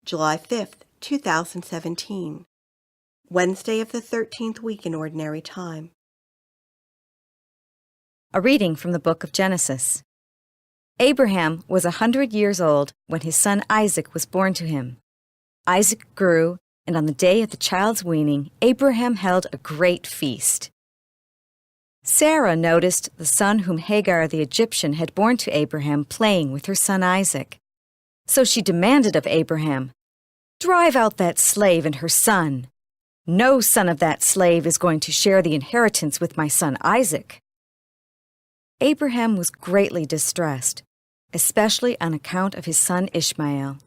July 5th, 2017. Wednesday of the 13th week in Ordinary Time. A reading from the book of Genesis. Abraham was 100 years old when his son Isaac was born to him. Isaac grew, and on the day of the child's weaning, Abraham held a great feast. Sarah noticed the son whom Hagar the Egyptian had borne to Abraham playing with her son Isaac. So she demanded of Abraham, "Drive out that slave and her son. No son of that slave is going to share the inheritance with my son Isaac." Abraham was greatly distressed, especially on account of his son Ishmael.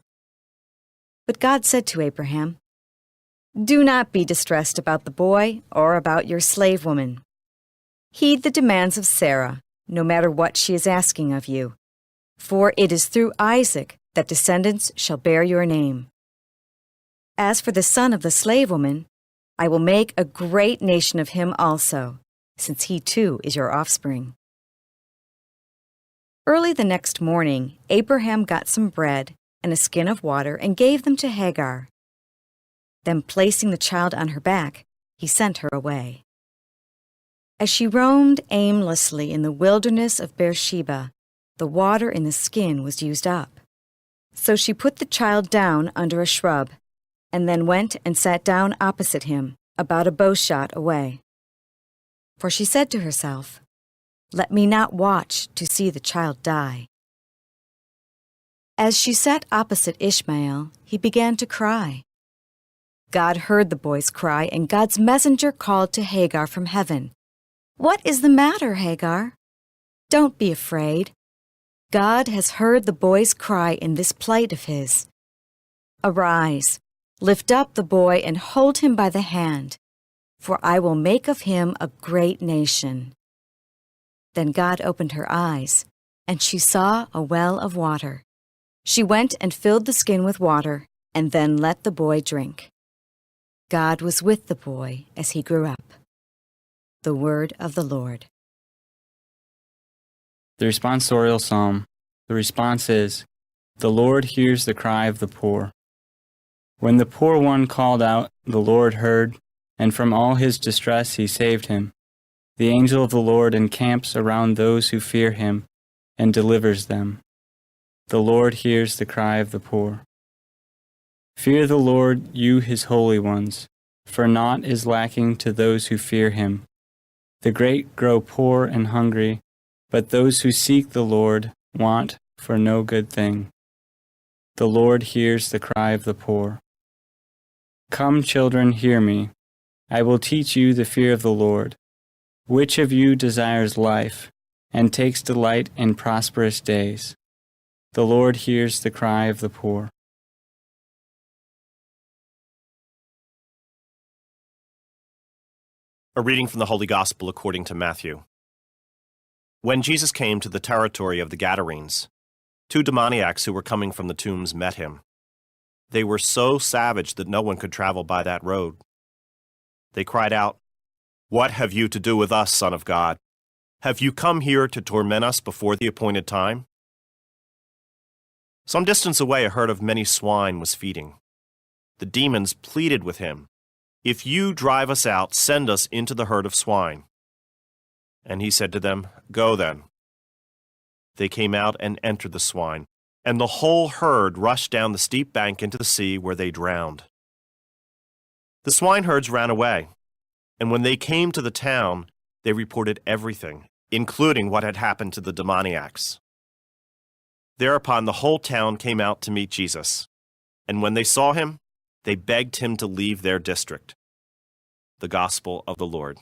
But God said to Abraham, "Do not be distressed about the boy or about your slave woman. Heed the demands of Sarah, no matter what she is asking of you, for it is through Isaac that descendants shall bear your name. As for the son of the slave woman, I will make a great nation of him also, since he too is your offspring." Early the next morning, Abraham got some bread and a skin of water and gave them to Hagar. Then, placing the child on her back, he sent her away. As she roamed aimlessly in the wilderness of Beersheba, the water in the skin was used up. So she put the child down under a shrub, and then went and sat down opposite him, about a bowshot away. For she said to herself, "Let me not watch to see the child die." As she sat opposite Ishmael, he began to cry. God heard the boy's cry, and God's messenger called to Hagar from heaven, "What is the matter, Hagar? Don't be afraid. God has heard the boy's cry in this plight of his. Arise, lift up the boy and hold him by the hand, for I will make of him a great nation." Then God opened her eyes, and she saw a well of water. She went and filled the skin with water, and then let the boy drink. God was with the boy as he grew up. The word of the Lord. The responsorial psalm. The response is, "The Lord hears the cry of the poor." When the poor one called out, the Lord heard, and from all his distress he saved him. The angel of the Lord encamps around those who fear him and delivers them. The Lord hears the cry of the poor. Fear the Lord, you his holy ones, for naught is lacking to those who fear him. The great grow poor and hungry, but those who seek the Lord want for no good thing. The Lord hears the cry of the poor. Come, children, hear me. I will teach you the fear of the Lord. Which of you desires life and takes delight in prosperous days? The Lord hears the cry of the poor. A reading from the Holy Gospel according to Matthew. When Jesus came to the territory of the Gadarenes, 2 demoniacs who were coming from the tombs met him. They were so savage that no one could travel by that road. They cried out, "What have you to do with us, Son of God? Have you come here to torment us before the appointed time?" Some distance away, a herd of many swine was feeding. The demons pleaded with him, "If you drive us out, send us into the herd of swine." And he said to them, "Go then." They came out and entered the swine, and the whole herd rushed down the steep bank into the sea, where they drowned. The swineherds ran away, and when they came to the town, they reported everything, including what had happened to the demoniacs. Thereupon the whole town came out to meet Jesus, and when they saw him, they begged him to leave their district. The Gospel of the Lord.